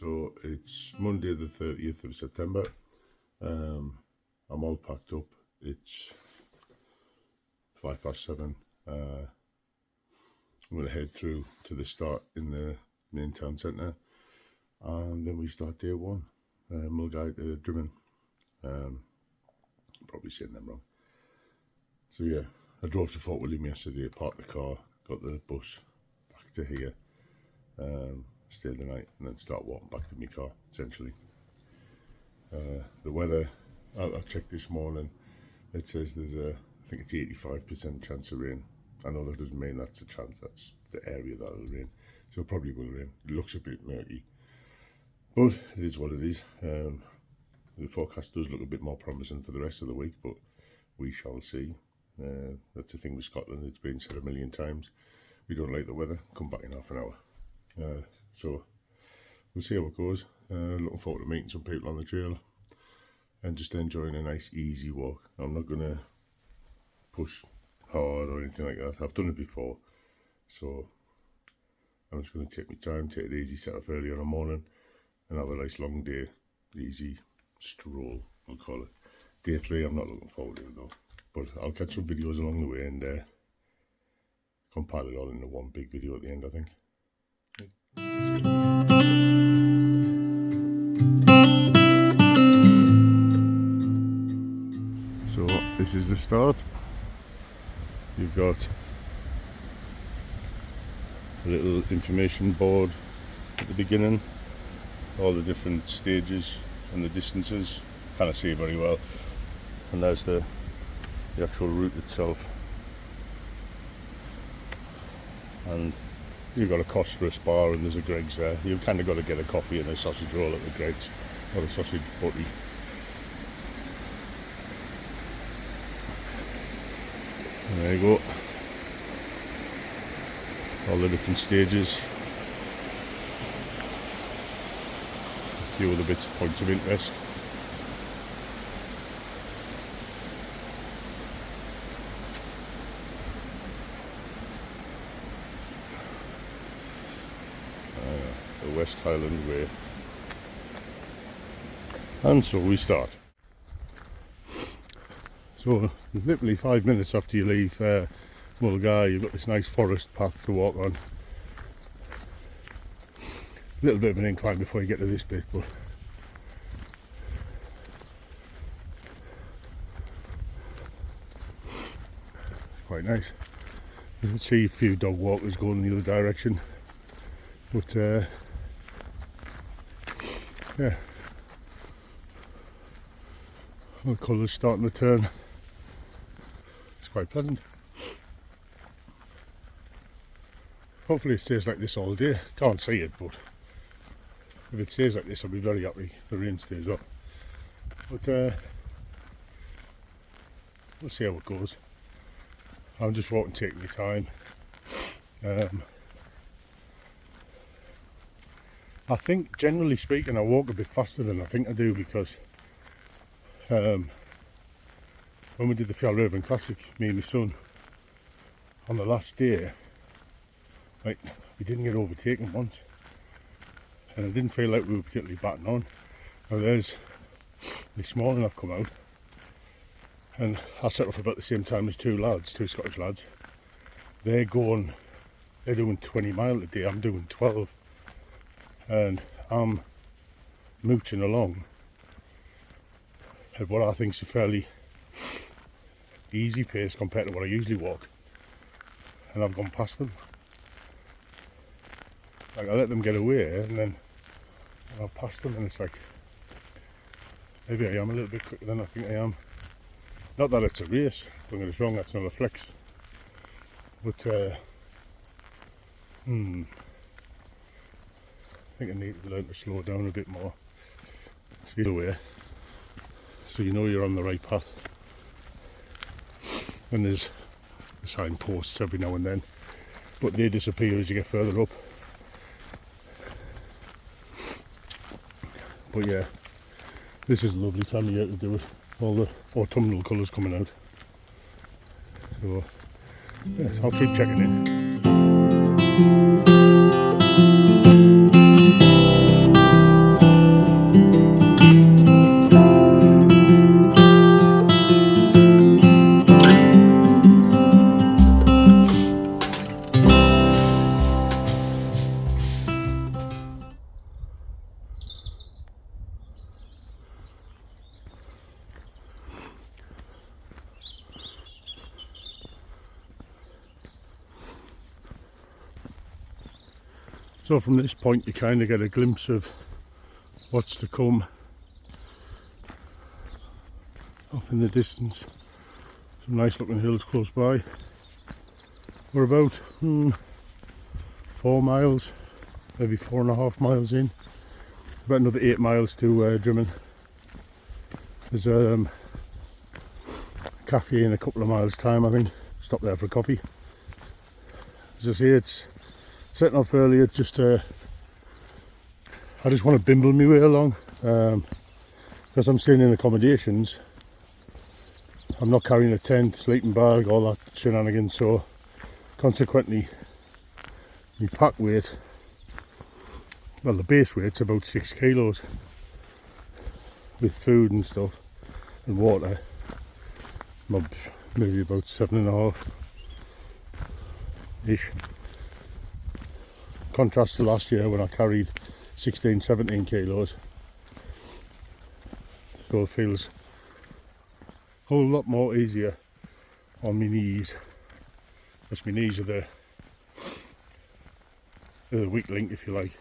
So it's Monday the 30th of September. I'm all packed up. It's 7:05. I'm going to head through to the start in the main town centre, and then we start day one. Milngavie, Drymen. Probably saying them wrong. So yeah, I drove to Fort William yesterday, parked the car, got the bus back to here, stayed the night, and then start walking back to my car, essentially. The weather, I checked this morning, it says there's I think it's 85% chance of rain. I know that doesn't mean that's a chance, that's the area that will rain. So it probably will rain. It looks a bit murky, but it is what it is. The forecast does look a bit more promising for the rest of the week, but we shall see. That's the thing with Scotland, it's been said a million times. We don't like the weather, come back in half an hour. So we'll see how it goes. Looking forward to meeting some people on the trail and just enjoying a nice easy walk. I'm not going to push hard or anything like that. I've done it before, so I'm just going to take my time, take it easy, set off early in the morning and have a nice long day, easy stroll, I'll call it. Day 3, I'm not looking forward to it though, but I'll catch some videos along the way and compile it all into one big video at the end, I think. So this is the start. You've got a little information board at the beginning, all the different stages and the distances, can't see very well, and there's the actual route itself, and you've got a Costas bar and there's a Greggs there. You've kind of got to get a coffee and a sausage roll at the Greggs, or a sausage butty. And there you go, all the different stages, a few other bits, points of interest. The West Highland Way. And so we start. So literally 5 minutes after you leave Milngavie, you've got this nice forest path to walk on. A little bit of an incline before you get to this bit, but it's quite nice. You can see a few dog walkers going in the other direction, but yeah, the colours starting to turn. It's quite pleasant. Hopefully it stays like this all day. Can't see it, but if it stays like this I'll be very happy. The rain stays up, but we'll see how it goes. I'm just walking, taking my time. I think generally speaking I walk a bit faster than I think I do, because when we did the Fjallraven Classic, me and my son, on the last day, like, we didn't get overtaken once, and I didn't feel like we were particularly batting on. Now there's, this morning I've come out and I set off about the same time as two Scottish lads. They're doing 20 mile a day, I'm doing 12, and I'm mooching along at what I think is a fairly easy pace compared to what I usually walk, and I've gone past them. Like, I let them get away and then I've passed them, and it's like, maybe I am a little bit quicker than I think I am. Not that it's a race, don't get us wrong, that's not a flex, but I think I need to learn to slow down a bit more. Either way, so you know you're on the right path. And there's signposts every now and then, but they disappear as you get further up. But yeah, this is a lovely time of year to do it. All the autumnal colours coming out. So yes, I'll keep checking in. So from this point you kind of get a glimpse of what's to come off in the distance. Some nice looking hills close by. We're about 4 miles, maybe 4.5 miles in. About another 8 miles to Drymen. There's a cafe in a couple of miles time, I think. Stop there for a coffee. As I say, it's setting off early. It's just I just want to bimble my way along, because I'm staying in accommodations. I'm not carrying a tent, sleeping bag, all that shenanigans, so consequently my pack weight, well, the base weight's about 6 kilos with food and stuff and water. Maybe about 7.5 ish. Contrast to last year when I carried 16-17 kilos, so it feels a whole lot more easier on my knees, because my knees are the weak link, if you like.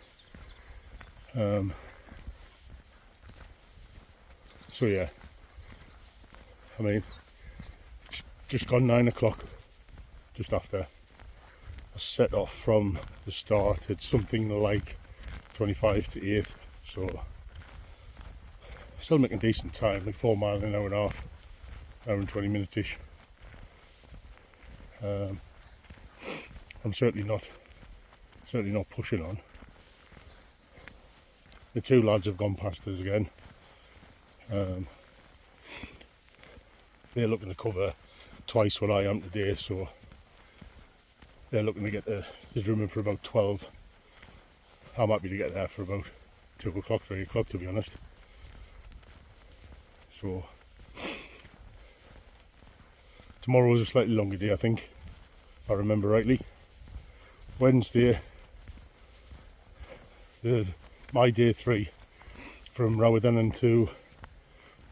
So yeah, I mean, it's just gone 9 o'clock, just after. I set off from the start. It's something like 25 to 8, so still making decent time, like 4 miles an hour and a half, hour and 20 minutes-ish. I'm certainly not pushing on. The two lads have gone past us again. They're looking to cover twice what I am today, so they're looking to get the Drymen for about 12. I'm happy to get there for about 2 o'clock, 3 o'clock, to be honest. So tomorrow is a slightly longer day, I think, if I remember rightly. Wednesday, my day 3 from Rowerden to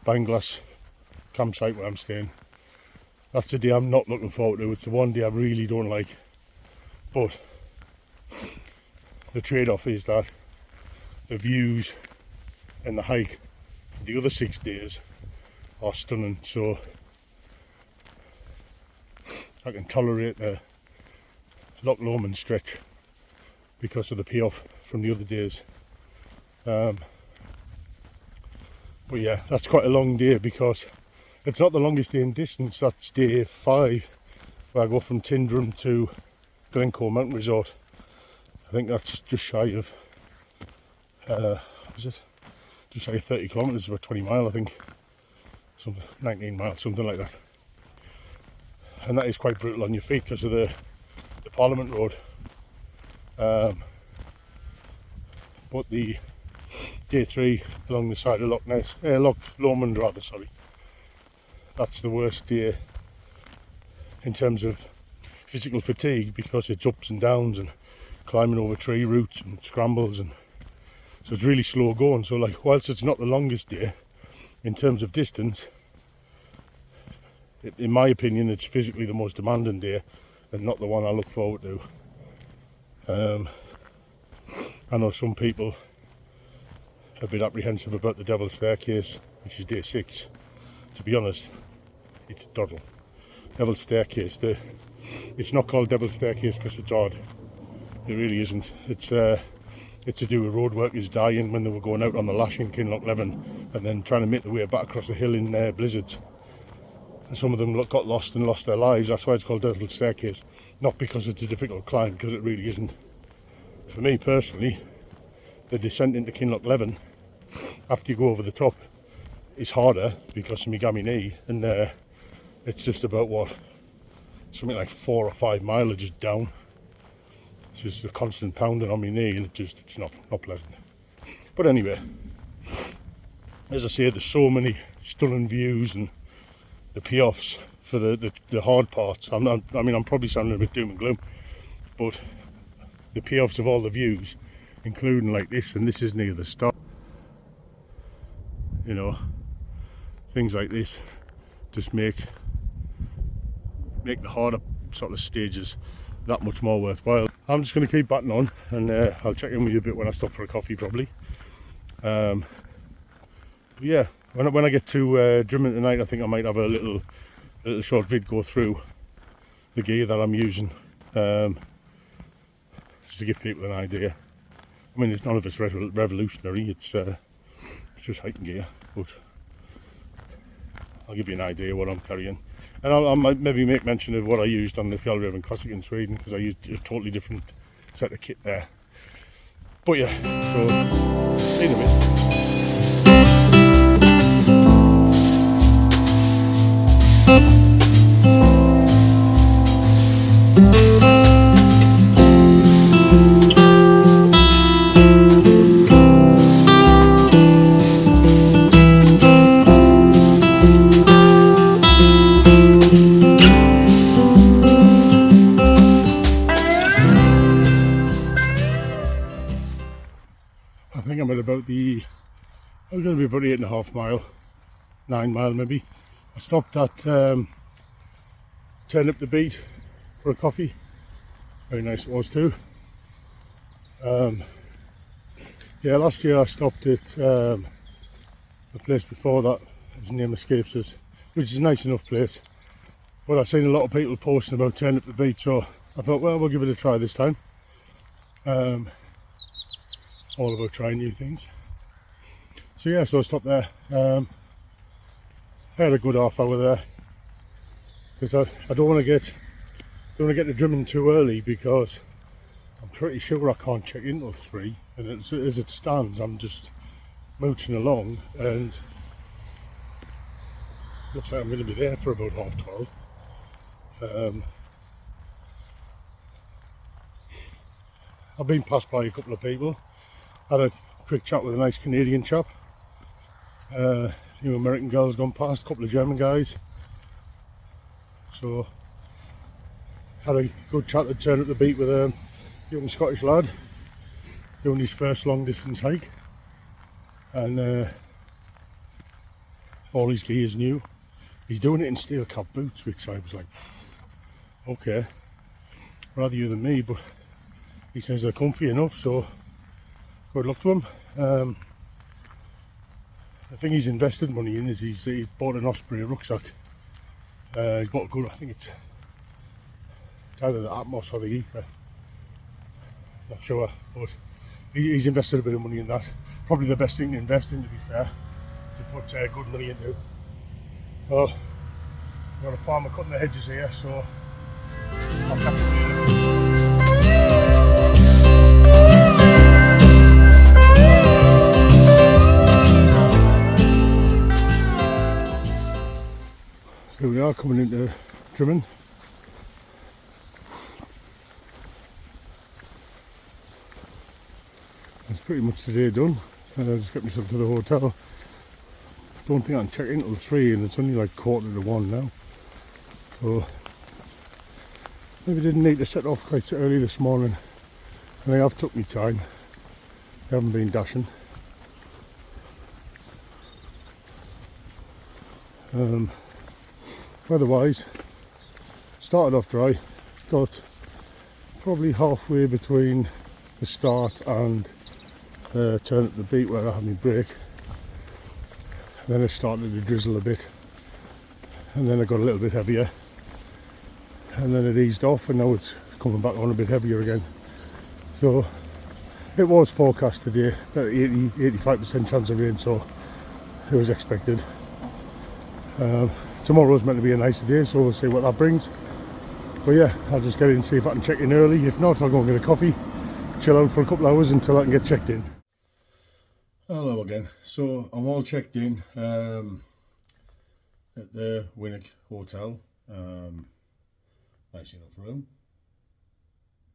Banglass campsite where I'm staying. That's a day I'm not looking forward to. It's the one day I really don't like, but the trade-off is that the views and the hike for the other 6 days are stunning, so I can tolerate the Loch Lomond stretch because of the payoff from the other days. But yeah, that's quite a long day, because it's not the longest day in distance. That's day 5, where I go from Tindrum to Glencoe Mountain Resort. I think that's just shy of just shy of 30 kilometres, about 20 mile, I think, 19 miles, something like that. And that is quite brutal on your feet because of the Parliament Road. But the day 3 along the side of Loch Lomond, rather, sorry, that's the worst day in terms of physical fatigue, because it's ups and downs and climbing over tree roots and scrambles, and so it's really slow going. So, like, whilst it's not the longest day in terms of distance, in my opinion, it's physically the most demanding day and not the one I look forward to. I know some people are a bit apprehensive about the Devil's Staircase, which is day 6. To be honest, it's a doddle. Devil's Staircase, it's not called Devil's Staircase because it's odd. It really isn't. It's to do with road workers dying when they were going out on the lash in Kinloch Leven and then trying to make their way back across the hill in blizzards. And some of them got lost and lost their lives. That's why it's called Devil's Staircase. Not because it's a difficult climb, because it really isn't. For me personally, the descent into Kinloch Leven, after you go over the top, is harder because of my gammy knee, and it's just about something like 4 or 5 miles just down. It's just a constant pounding on my knee, and it's not pleasant. But anyway, as I say, there's so many stunning views and the payoffs for the hard parts. I'm probably sounding a bit doom and gloom, but the payoffs of all the views, including like this, and this is near the start, you know, things like this just make the harder sort of stages that much more worthwhile. I'm just going to keep batting on, and I'll check in with you a bit when I stop for a coffee probably. Yeah, when I get to Drymen tonight, I think I might have a little short vid go through the gear that I'm using, just to give people an idea. I mean, it's none of it's revolutionary, it's just hiking gear, but I'll give you an idea what I'm carrying. And I might maybe make mention of what I used on the Fjällräven Classic in Sweden, because I used a totally different set of kit there. But yeah, so see you in a minute. I think I'm at about I'm going to be about 8.5 mile, 9 mile maybe. I stopped at Turn Up the Beat for a coffee. Very nice it was too. Yeah, last year I stopped at a place before that, his name escapes us, which is a nice enough place. But I've seen a lot of people posting about Turn Up the Beat, so I thought, well, we'll give it a try this time. All about trying new things. So yeah, so I stopped there. I had a good half hour there, because I don't want to get to Drymen too early, because I'm pretty sure I can't check in till 3, and as it stands I'm just mooching along, and looks like I'm going to be there for about 12:30. I've been passed by a couple of people, had a quick chat with a nice Canadian chap, new American girls gone past, a couple of German guys, so had a good chat to Turn Up the Beat with a young Scottish lad doing his first long distance hike, and all his gear is new. He's doing it in steel cap boots, which I was like, okay, rather you than me, but he says they're comfy enough, so good luck to him. The thing he's invested money in is he bought an Osprey rucksack. He's bought a good, I think it's either the Atmos or the Ether, not sure, but he's invested a bit of money in that. Probably the best thing to invest in, to be fair, to put good money into. Well, we've got a farmer cutting the hedges here, so I'll catch you later. Here we are coming into Drymen. That's pretty much the day done. Just get myself to the hotel. Don't think I can check in until 3, and it's only like 1:45 now. So maybe didn't need to set off quite so early this morning. And I have took my time. I haven't been dashing. Weather-wise, started off dry, got probably halfway between the start and Turn Up the Beat where I had my break. And then it started to drizzle a bit, and then it got a little bit heavier, and then it eased off, and now it's coming back on a bit heavier again. So it was forecast today, about 85% chance of rain, so it was expected. Tomorrow's meant to be a nicer day, so we'll see what that brings. But yeah, I'll just get in and see if I can check in early. If not, I'll go and get a coffee, chill out for a couple of hours until I can get checked in. Hello again. So I'm all checked in at the Winnick Hotel. Nice enough room,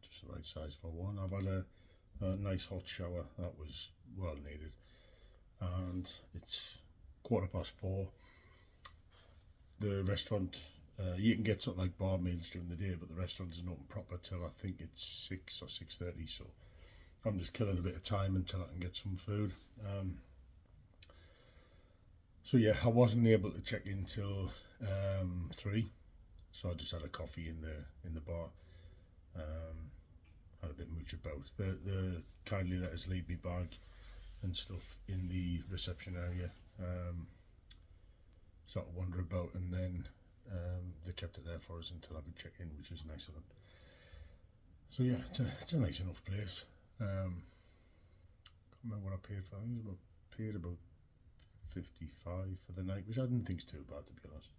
just the right size for one. I've had a nice hot shower, that was well needed, and it's 4:15. The restaurant, you can get something like bar meals during the day, but the restaurant isn't open proper till I think it's 6 or 6:30, so I'm just killing a bit of time until I can get some food. So yeah, I wasn't able to check in till 3, so I just had a coffee in the bar. a bit much about. The kindly let us leave me bag and stuff in the reception area. Sort of wander about, and then they kept it there for us until I could check in, which was nice of them. So yeah, it's a nice enough place. Can't remember what I paid for. I think I paid about 55 for the night, which I didn't think's too bad, to be honest.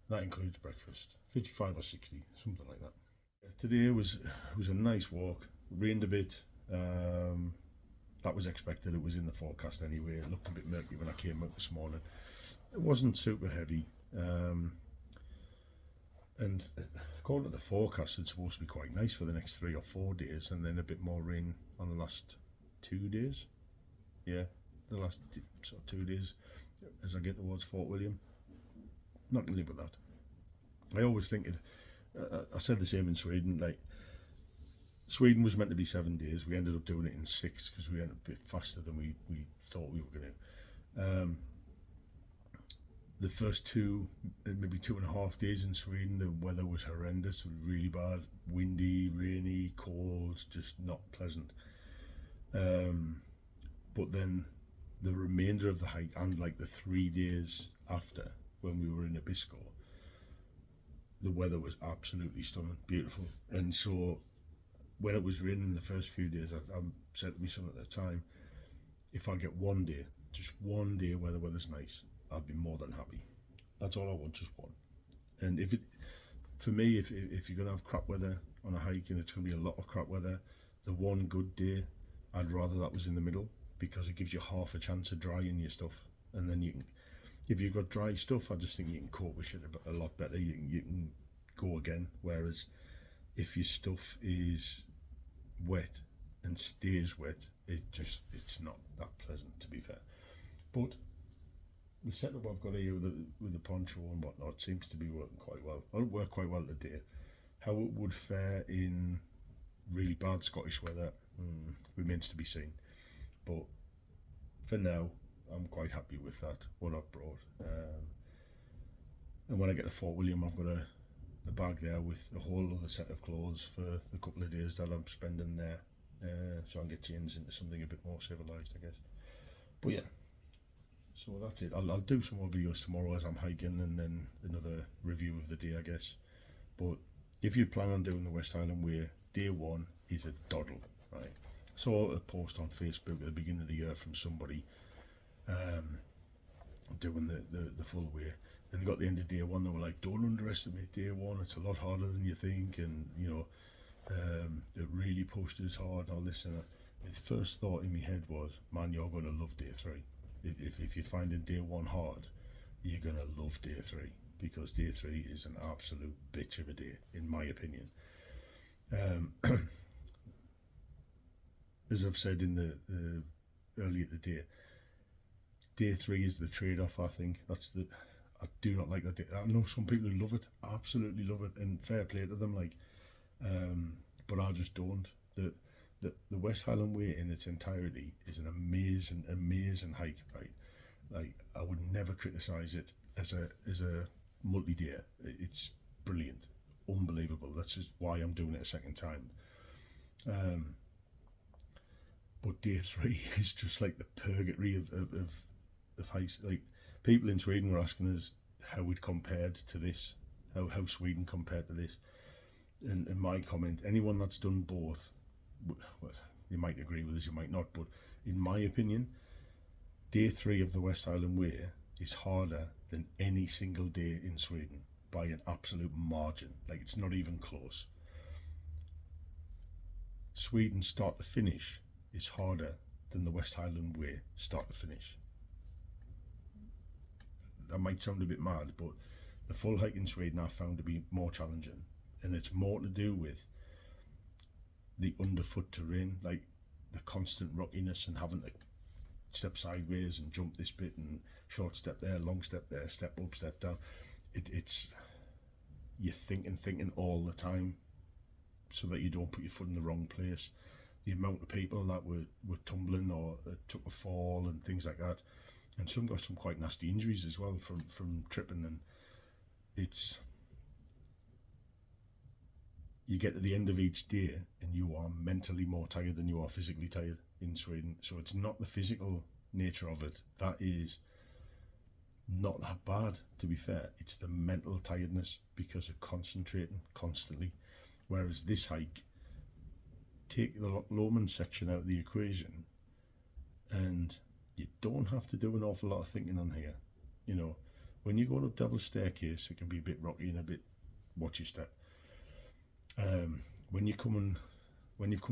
That includes breakfast, 55 or 60, something like that. Today was a nice walk. Rained a bit. That was expected. It was in the forecast anyway. It looked a bit murky when I came out this morning. It wasn't super heavy, and according to the forecast, it's supposed to be quite nice for the next 3 or 4 days, and then a bit more rain on the last 2 days. Yeah, the last sort of 2 days as I get towards Fort William. Not gonna live with that. I always think it. I said the same in Sweden. Like, Sweden was meant to be 7 days. We ended up doing it in 6 because we went a bit faster than we thought we were going to. The first 2, maybe 2.5 days in Sweden, the weather was horrendous. It was really bad, windy, rainy, cold, just not pleasant. But then the remainder of the hike, and like the 3 days after, when we were in Abisko, the weather was absolutely stunning, beautiful. And so when it was raining the first few days, I said to my son at the time, if I get 1 day, just 1 day where the weather's nice, I'd be more than happy. That's all I want, just one. And for me, if you're gonna have crap weather on a hike, and it's gonna be a lot of crap weather, the one good day, I'd rather that was in the middle, because it gives you half a chance of drying your stuff. And then you can, if you've got dry stuff, I just think you can cope with shit a lot better. You can go again. Whereas if your stuff is wet and stays wet, it's not that pleasant, to be fair. But the setup I've got here with the poncho and whatnot seems to be working quite well. It'll work quite well today. How it would fare in really bad Scottish weather remains to be seen. But for now, I'm quite happy with that, what I've brought. And when I get to Fort William, I've got a bag there with a whole other set of clothes for the couple of days that I'm spending there. So I can get changed into something a bit more civilised, I guess. But yeah, so that's it. I'll do some more videos tomorrow as I'm hiking, and then another review of the day, I guess. But if you plan on doing the West Highland Way, day 1 is a doddle, right? I saw a post on Facebook at the beginning of the year from somebody doing the full way, and they got the end of day 1, they were like, don't underestimate day 1, it's a lot harder than you think, and you know, it really pushed us hard, and all this and that. The first thought in my head was, man, you're going to love day 3. If you're finding day 1 hard, you're going to love day 3, because day 3 is an absolute bitch of a day, in my opinion. As I've said in the earlier today, day 3 is the trade-off. I think I do not like that day. I know some people who love it, absolutely love it, and fair play to them. Like, but I just don't. The West Highland Way in its entirety is an amazing hike, right? Like, I would never criticise it as a multi-day. It's brilliant, unbelievable. That's just why I'm doing it a second time. But day 3 is just like the purgatory of hikes. Like, people in Sweden were asking us how we'd compared to this, how Sweden compared to this, and my comment: anyone that's done both, well, you might agree with us, you might not, but in my opinion, day 3 of the West Highland Way is harder than any single day in Sweden by an absolute margin. Like, it's not even close. Sweden start to finish is harder than the West Highland Way start to finish. That might sound a bit mad, but the full hike in Sweden I found to be more challenging, and it's more to do with the underfoot terrain, like the constant rockiness and having to step sideways and jump this bit and short step there, long step there, step up, step down. It's you're thinking all the time, so that you don't put your foot in the wrong place. The amount of people that were tumbling or took a fall and things like that, and some got some quite nasty injuries as well from tripping, and it's you get to the end of each day and you are mentally more tired than you are physically tired in Sweden. So it's not the physical nature of it that is not that bad, to be fair. It's the mental tiredness because of concentrating constantly. Whereas this hike, take the Lomond section out of the equation and you don't have to do an awful lot of thinking on here. You know, when you're going up Devil's Staircase, it can be a bit rocky and a bit watch your step. When you've come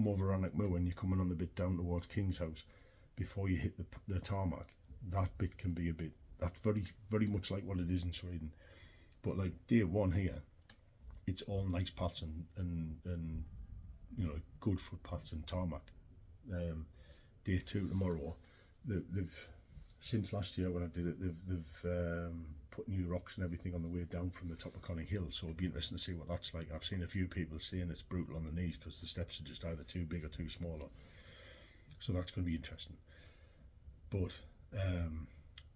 over Rannoch Moor, when you're coming on the bit down towards King's House, before you hit the tarmac, that bit can be a bit, that's very, very much like what it is in Sweden. But like day one here, it's all nice paths and you know, good footpaths and tarmac. Day two tomorrow, they've since last year when I did it, they've put new rocks and everything on the way down from the top of Conning Hill, so it'll be interesting to see what that's like. I've seen a few people saying it's brutal on the knees because the steps are just either too big or too smaller, so that's going to be interesting. But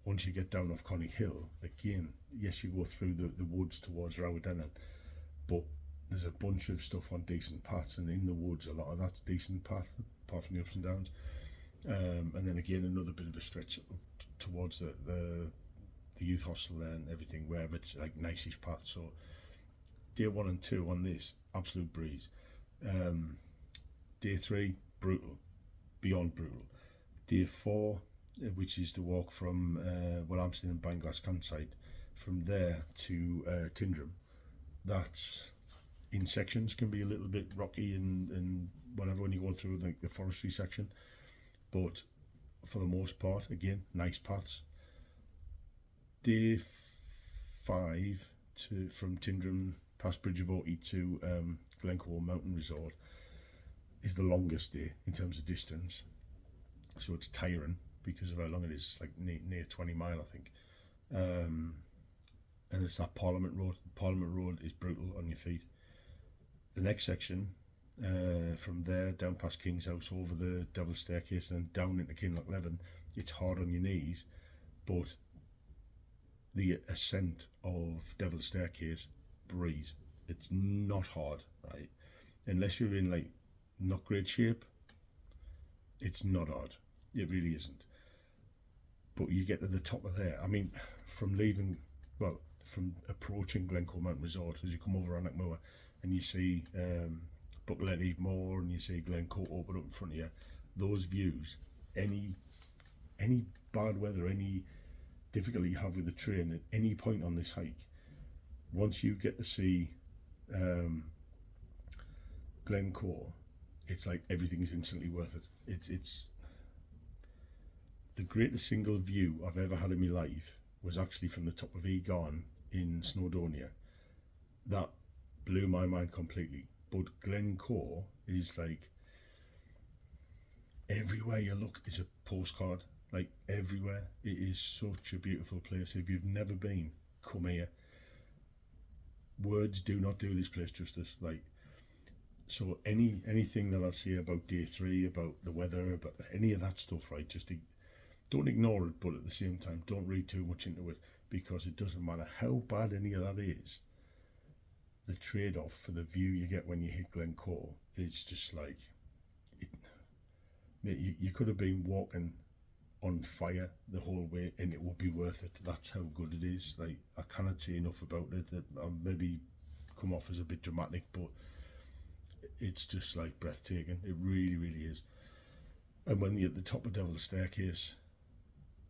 once you get down off Conning Hill, again, yes, you go through the woods towards Rowadennan, but there's a bunch of stuff on decent paths, and in the woods a lot of that's decent path apart from the ups and downs. And then again another bit of a stretch towards the youth hostel there and everything, where it's like nice-ish path. So day 1 and 2 on this, absolute breeze. Day 3, brutal, beyond brutal. Day 4, which is the walk from Willamston and Banglass campsite, from there to Tindrum, that's in sections can be a little bit rocky and whatever when you go through the forestry section, but for the most part, again, nice paths. Day 5 from Tindrum past Bridge of Oaty to Glencoe Mountain Resort is the longest day in terms of distance, so it's tiring because of how long it is, like near 20 mile I think. And it's that Parliament Road. Parliament Road is brutal on your feet. The next section, from there down past King's House, over the Devil's Staircase, and then down into Kinloch Leven, it's hard on your knees, but the ascent of Devil's Staircase, breeze. It's not hard, right? Unless you're in like not great shape, it's not hard. It really isn't. But you get to the top of there. I mean, from approaching Glencoe Mountain Resort, as you come over Rannoch Moor and you see Bucklet Moor and you see Glencoe open up in front of you, those views, any bad weather, any difficulty you have with the train at any point on this hike, once you get to see Glencoe, it's like everything's instantly worth it. It's the greatest single view I've ever had in my life was actually from the top of Egon in Snowdonia. That blew my mind completely. But Glencoe is like, everywhere you look is a postcard, like everywhere. It is such a beautiful place. If you've never been, come here. Words do not do this place justice. Like, so anything that I say about day 3, about the weather, about any of that stuff, right, just don't ignore it, but at the same time, don't read too much into it, because it doesn't matter how bad any of that is. The trade-off for the view you get when you hit Glencoe is just like, you could have been walking on fire the whole way and it would be worth it. That's how good it is. Like, I cannot say enough about it. I maybe come off as a bit dramatic, but it's just like breathtaking. It really, really is. And when you're at the top of Devil's Staircase,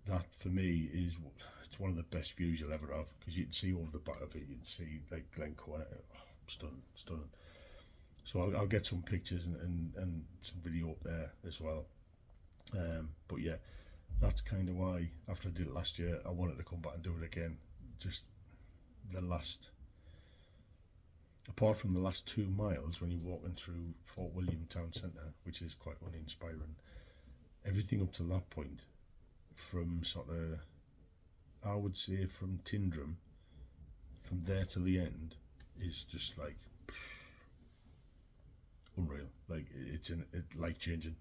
that for me is, it's one of the best views you'll ever have, because you can see over the back of it, you can see like Glencoe, and stunning. So I'll get some pictures and some video up there as well. But yeah, that's kind of why after I did it last year, I wanted to come back and do it again. Just apart from the last 2 miles when you're walking through Fort William Town Centre, which is quite uninspiring, everything up to that point, from sort of, I would say from Tindrum, from there to the end, is just like unreal. Like, it's life-changing,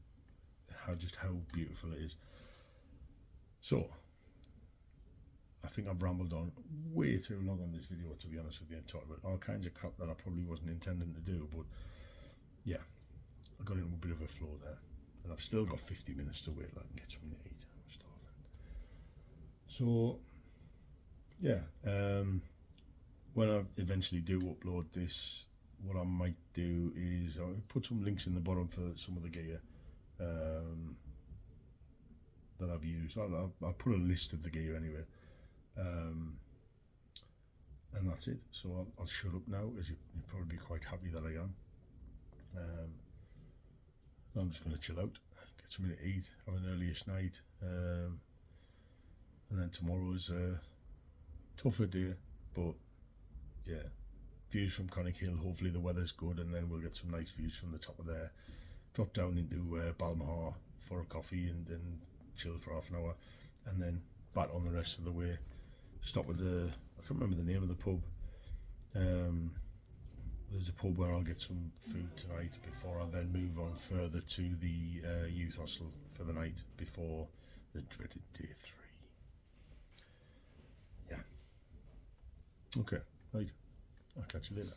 how beautiful it is. So I think I've rambled on way too long on this video, to be honest with you, and talked about all kinds of crap that I probably wasn't intending to do, but yeah, I got into a bit of a flow there, and I've still got 50 minutes to wait. I can get something to eat. I'm starving. So yeah, when I eventually do upload this, what I might do is I'll put some links in the bottom for some of the gear that I've used. I'll put a list of the gear anyway, and that's it. So I'll shut up now, as you'll probably be quite happy that I am. I'm just going to chill out, get something to eat, have an earliest night, and then tomorrow is a tougher day, but yeah, views from Connick Hill, hopefully the weather's good, and then we'll get some nice views from the top of there, drop down into Balmaha for a coffee and chill for half an hour, and then back on the rest of the way. Stop at I can't remember the name of the pub. There's a pub where I'll get some food tonight before I then move on further to the youth hostel for the night before the dreaded day 3. Yeah. Okay, right. I'll catch you later.